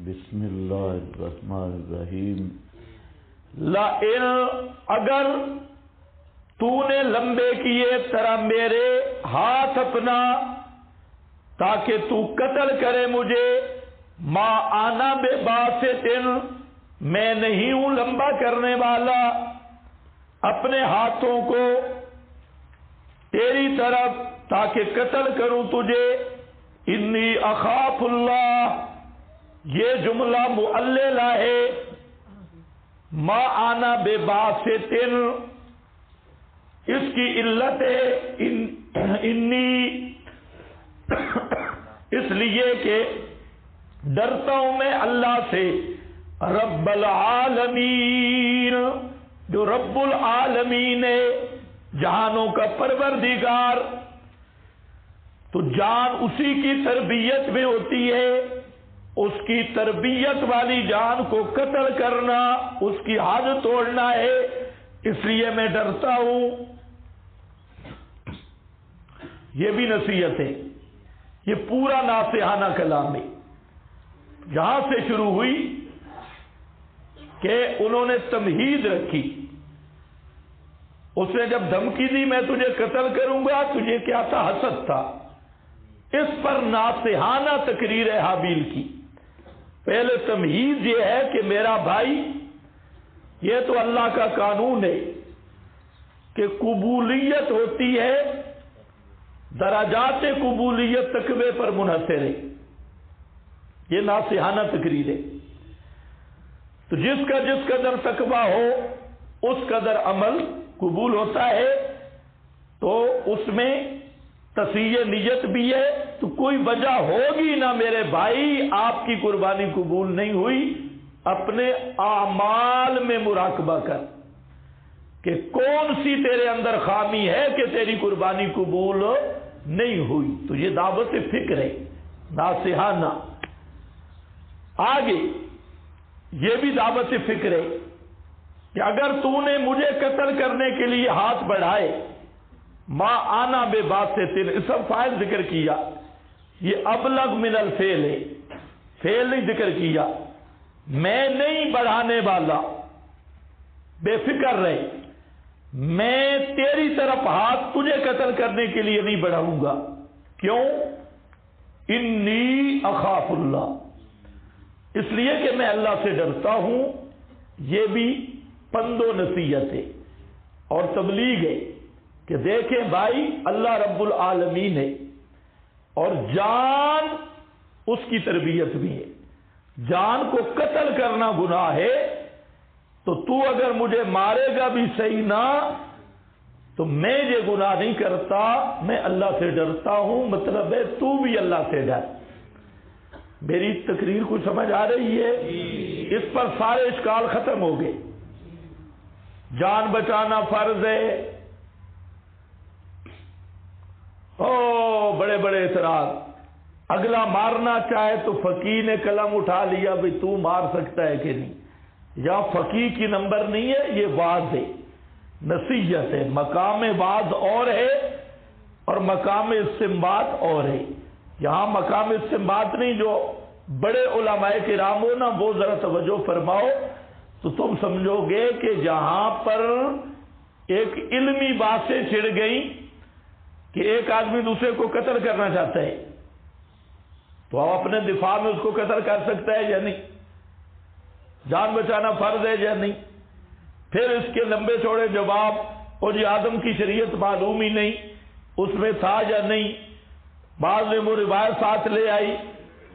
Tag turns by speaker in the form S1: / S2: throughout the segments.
S1: بسم اللہ الرحمن الرحیم۔
S2: لئن اگر تو نے لمبے کیے طرح میرے ہاتھ اپنا تاکہ تو قتل کرے مجھے، ما آنا بے باسطن، میں نہیں ہوں لمبا کرنے والا اپنے ہاتھوں کو تیری طرف تاکہ قتل کروں تجھے، انی اخاف اللہ، یہ جملہ معللہ ہے، ما آنا بے باسطن، اس کی علت ہے انی، اس لیے کہ ڈرتا ہوں میں اللہ سے، رب العالمین، جو رب العالمین ہے، جہانوں کا پروردگار، تو جان اسی کی تربیت میں ہوتی ہے، اس کی تربیت والی جان کو قتل کرنا اس کی حد توڑنا ہے، اس لیے میں ڈرتا ہوں۔ یہ بھی نصیحت ہے، یہ پورا ناصحانہ کلام ہے۔ جہاں سے شروع ہوئی کہ انہوں نے تمہید رکھی، اس نے جب دھمکی دی میں تجھے قتل کروں گا، تجھے کیا تھا؟ حسد تھا۔ اس پر ناصحانہ تقریر ہے حابیل کی۔ پہلے تمہید یہ ہے کہ میرا بھائی، یہ تو اللہ کا قانون ہے کہ قبولیت ہوتی ہے، درجات قبولیت تقوی پر منحصر ہے، یہ ناصحانہ تقریر ہے۔ تو جس کا جس قدر تقوی ہو اس قدر عمل قبول ہوتا ہے، تو اس میں تصحیح نیت بھی ہے، تو کوئی وجہ ہوگی نہ میرے بھائی آپ کی قربانی قبول نہیں ہوئی، اپنے اعمال میں مراقبہ کر کہ کون سی تیرے اندر خامی ہے کہ تیری قربانی قبول نہیں ہوئی۔ تو یہ دعوت فکر ہے ناصحانہ۔ آگے یہ بھی دعوت فکر ہے کہ اگر تو نے مجھے قتل کرنے کے لیے ہاتھ بڑھائے، ما آنا بے باسطن، اسم فاعل ذکر کیا، یہ ابلغ من الفعل ہے، فعل نہیں ذکر کیا، میں نہیں بڑھانے والا، بے فکر رہے، میں تیری طرف ہاتھ تجھے قتل کرنے کے لیے نہیں بڑھاؤں گا۔ کیوں؟ انی اخاف اللہ، اس لیے کہ میں اللہ سے ڈرتا ہوں۔ یہ بھی پند و نصیحت ہے اور تبلیغ ہے کہ دیکھیں بھائی، اللہ رب العالمین ہے اور جان اس کی تربیت بھی ہے، جان کو قتل کرنا گناہ ہے، تو اگر مجھے مارے گا بھی صحیح نہ، تو میں یہ گناہ نہیں کرتا، میں اللہ سے ڈرتا ہوں، مطلب ہے تو بھی اللہ سے ڈر۔ میری تقریر کو سمجھ آ رہی ہے؟ اس پر سارے اشکال ختم ہو گئے۔ جان بچانا فرض ہے، بڑے بڑے اعتراض، اگلا مارنا چاہے تو فقیہ نے قلم اٹھا لیا، بھی تو مار سکتا ہے کہ نہیں۔ یا فقیہ کی نمبر نہیں ہے، یہ وعظ ہے، نصیحت ہے، مقام وعظ اور ہے اور مقام استنباط اور ہے۔ یہاں مقام استنباط نہیں، جو بڑے علماء کرام ہو نا، وہ ذرا توجہ فرماؤ تو تم سمجھو گے کہ جہاں پر ایک علمی باتیں چھڑ گئیں کہ ایک آدمی دوسرے کو قتل کرنا چاہتا ہے، تو آپ اپنے دفاع میں اس کو قتل کر سکتا ہے یا نہیں؟ جان بچانا فرض ہے یا نہیں؟ پھر اس کے لمبے چوڑے جواب، اور یہ آدم کی شریعت معلوم ہی نہیں، اس میں تھا یا نہیں؟ بعض نے وہ روایت ساتھ لے آئی،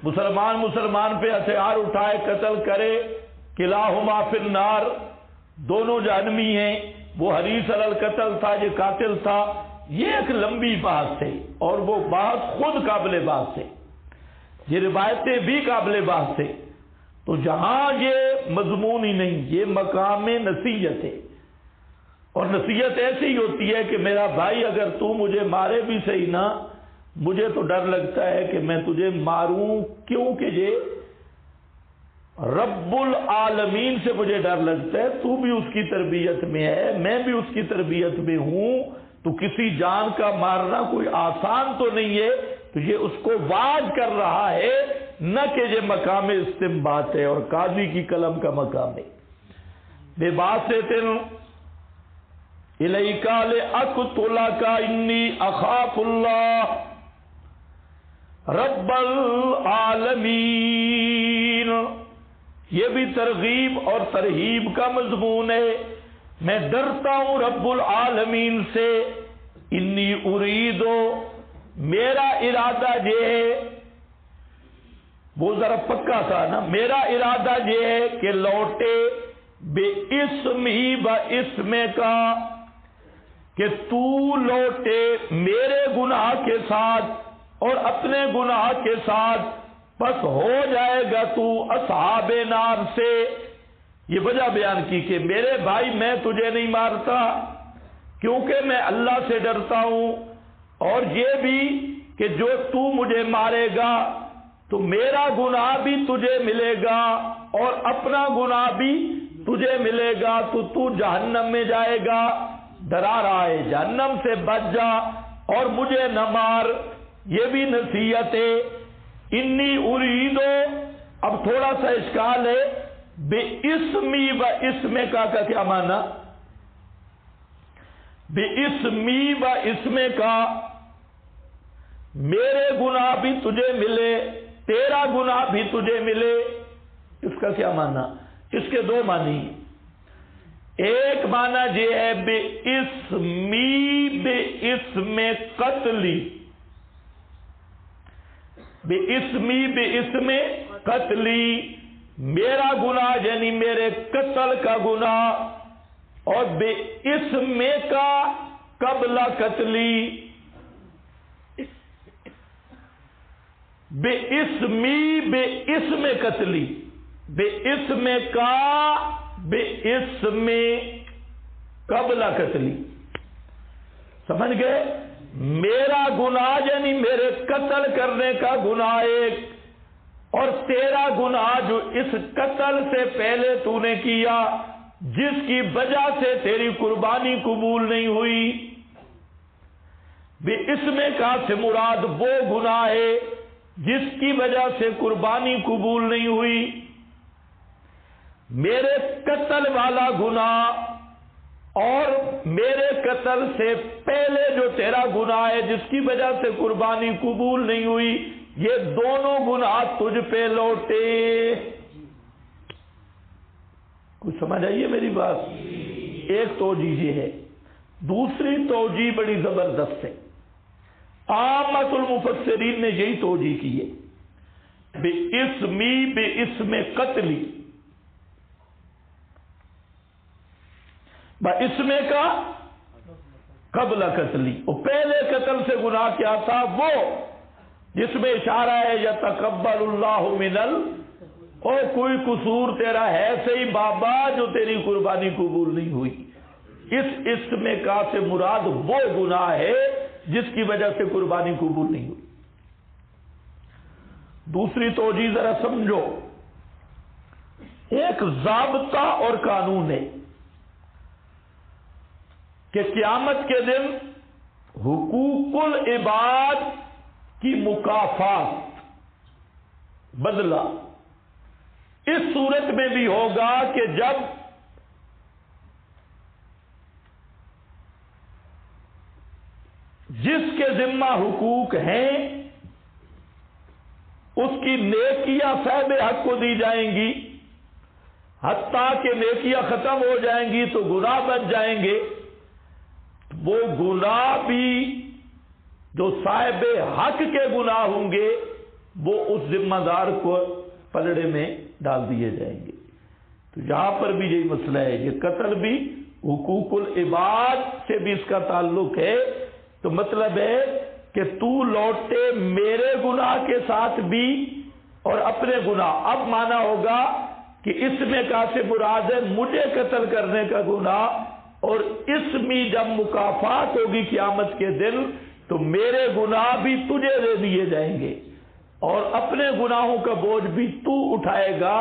S2: مسلمان پہ ہتھیار اٹھائے قتل کرے، کلاہما فی النار، دونوں جہنمی ہیں، وہ حریص علی القتل تھا، یہ قاتل تھا۔ یہ ایک لمبی بات ہے اور وہ بات خود قابل بات ہے، یہ روایتیں بھی قابل بات ہے۔ تو جہاں یہ مضمون ہی نہیں، یہ مقام نصیحت ہے، اور نصیحت ایسی ہی ہوتی ہے کہ میرا بھائی اگر تو مجھے مارے بھی صحیح نہ، مجھے تو ڈر لگتا ہے کہ میں تجھے ماروں، کیونکہ یہ رب العالمین سے مجھے ڈر لگتا ہے، تو بھی اس کی تربیت میں ہے، میں بھی اس کی تربیت میں ہوں، تو کسی جان کا مارنا کوئی آسان تو نہیں ہے۔ تو یہ اس کو واعظ کر رہا ہے نہ کہ یہ مقام استنباط ہے اور قاضی کی قلم کا مقام ہے. بے باسطن الیک لاقتلک انی اخاف اللہ رب العالمین. یہ بھی ترغیب اور ترہیب کا مضمون ہے. میں ڈرتا ہوں رب العالمین سے. انی اریدو میرا ارادہ یہ ہے، وہ ذرا پکا تھا نا، میرا ارادہ یہ ہے کہ لوٹے بے اسمی و اسمے کا، کہ تو لوٹے میرے گناہ کے ساتھ اور اپنے گناہ کے ساتھ، پس ہو جائے گا تو اصحاب نار سے. یہ وجہ بیان کی کہ میرے بھائی میں تجھے نہیں مارتا کیونکہ میں اللہ سے ڈرتا ہوں، اور یہ بھی کہ جو تو مجھے مارے گا تو میرا گناہ بھی تجھے ملے گا اور اپنا گناہ بھی تجھے ملے گا، تو جہنم میں جائے گا. ڈرا رہا ہے جہنم سے بچ جا اور مجھے نہ مار. یہ بھی نصیحت ہے. انی اریدو، اب تھوڑا سا اشکال ہے، بے اسمی و اسمے کا کیا معنی؟ بے اسمی و اسمے کا میرے گناہ بھی تجھے ملے، تیرا گناہ بھی تجھے ملے. اس کا کیا معنی؟ اس کے دو معنی. ایک معنی یہ ہے بے اسم قتلی، بے اسم قتلی، میرا گناہ یعنی میرے قتل کا گناہ، اور بے اسم کا قبل قتلی، بے اسم قتلی، بے اسم کا بے اسم قبل قتلی. سمجھ گئے؟ میرا گناہ یعنی میرے قتل کرنے کا گناہ ایک، اور تیرا گناہ جو اس قتل سے پہلے تو نے کیا جس کی وجہ سے تیری قربانی قبول نہیں ہوئی. بے اسم کا سے مراد وہ گناہ ہے جس کی وجہ سے قربانی قبول نہیں ہوئی. میرے قتل والا گناہ اور میرے قتل سے پہلے جو تیرا گناہ ہے جس کی وجہ سے قربانی قبول نہیں ہوئی، یہ دونوں گناہ تجھ پہ لوٹے. کچھ سمجھ آئیے میری بات؟ ایک توجیہ یہ ہے. دوسری توجیہ بڑی زبردست ہے. عامت المفسرین نے یہی توجیہ کی ہے. بے اسم قتلی، با اسم کا قبل قتلی. اور پہلے قتل سے گناہ کیا تھا؟ وہ جس میں اشارہ ہے یتقبل اللہ اور کوئی قصور تیرا ہے صحیح بابا جو تیری قربانی قبول نہیں ہوئی. اس اسم کا سے مراد وہ گناہ ہے جس کی وجہ سے قربانی قبول نہیں ہوئی. دوسری توجیہ ذرا سمجھو. ایک ضابطہ اور قانون ہے کہ قیامت کے دن حقوق العباد کی مکافات بدلہ اس صورت میں بھی ہوگا کہ جب جس کے ذمہ حقوق ہیں اس کی نیکیاں صاحب حق کو دی جائیں گی، حتیٰ کہ نیکیاں ختم ہو جائیں گی تو گناہ بن جائیں گے. وہ گناہ بھی جو صاحب حق کے گناہ ہوں گے وہ اس ذمہ دار کو پلڑے میں ڈال دیے جائیں گے. تو یہاں پر بھی یہی مسئلہ ہے. یہ قتل بھی حقوق العباد سے بھی اس کا تعلق ہے. تو مطلب ہے کہ تو لوٹے میرے گناہ کے ساتھ بھی اور اپنے گناہ. اب مانا ہوگا کہ اس میں کا سے مراد ہے مجھے قتل کرنے کا گناہ، اور اس میں جب مکافات ہوگی قیامت کے دن تو میرے گناہ بھی تجھے دے دیے جائیں گے اور اپنے گناہوں کا بوجھ بھی تو اٹھائے گا.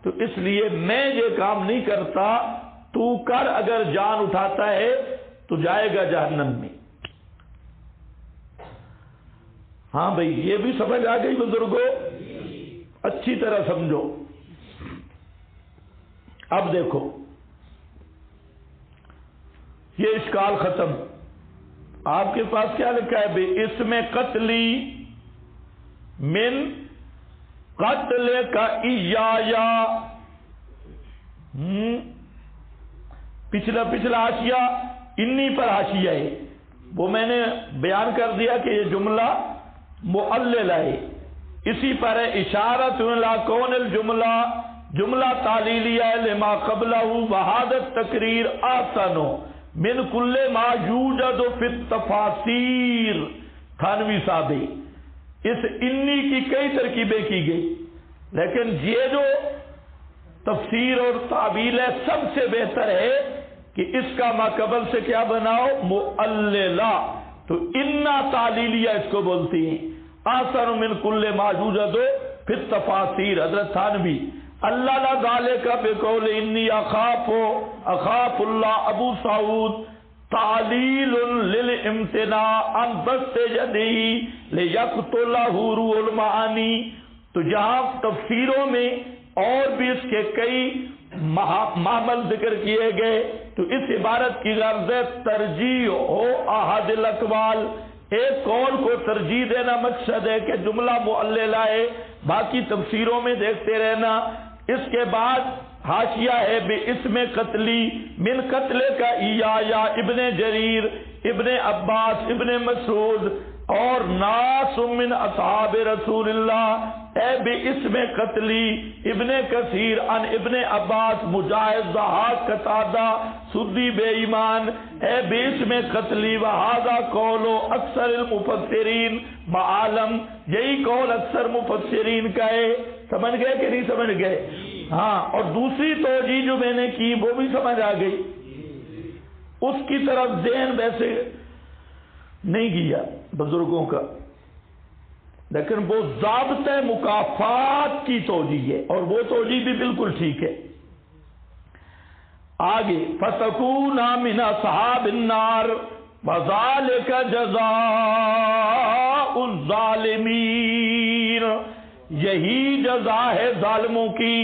S2: تو اس لیے میں یہ کام نہیں کرتا، تو کر. اگر جان اٹھاتا ہے تو جائے گا جہنم میں. ہاں بھائی، یہ بھی سمجھ آ گئی بزرگوں؟ اچھی طرح سمجھو. اب دیکھو یہ اشکال ختم. آپ کے پاس کیا لکھا ہے بھائی؟ اس میں قتلی من قتل کا ایایا. پچھلا حاشیہ انی پر حاشیہ ہے، وہ میں نے بیان کر دیا کہ یہ جملہ معلل ہے. اسی پر ہے اشارت الی کون الجملہ جملہ تعلیلیہ لما قبلہ وحادت تقریر آسن من کل ما یوجد فی التفاسیر. تھانوی صاحب اس انی کی کئی ترکیبیں کی گئی، لیکن یہ جو تفسیر اور تعبیر ہے سب سے بہتر ہے کہ اس کا ماقبل سے کیا بناؤ؟ معللہ. تو انا تعلیلیہ اس کو بولتی ہیں. آسن من کل ما یوجد فی التفاسیر. حضرت تھانوی اللہ لا ذالک بقول انی اخاف اللہ. ابو سعود تعلیل للامتناع عن بسط یدہ لیقتلہ روح المعانی. تو جہاں تفسیروں میں اور بھی اس کے کئی معمل ذکر کیے گئے، تو اس عبارت کی غرض ہے ترجیح ہو احد الاقوال. ایک قول کو ترجیح دینا مقصد ہے کہ جملہ معللہ ہے، باقی تفسیروں میں دیکھتے رہنا. اس کے بعد حاشیہ ہے بے اسم قتلی من قتل کا یا ابن جریر ابن عباس ابن مسعود اور ناس من اصحاب رسول اللہ. اے بے اسم قتلی ابن کثیر ان ابن عباس مجاہد ضحاک قتادہ سدی بے ایمان. اے بے اسم قتلی وہذا قول اکثر المفسرین معالم. یہی قول اکثر مفسرین کا ہے. سمجھ گئے کہ نہیں سمجھ گئے؟ ہاں. اور دوسری توجیہ جو میں نے کی وہ بھی سمجھ آ گئی. اس کی طرف ذہن ویسے نہیں گیا بزرگوں کا، لیکن وہ ضابطہ مکافات کی توجیہ ہے، اور وہ توجیہ بھی بالکل ٹھیک ہے. آگے فَتَكُونَ مِنْ أَصْحَابِ النَّارِ وَذَلِكَ جَزَاءُ الظَّالِمِينَ. یہی جزا ہے ظالموں کی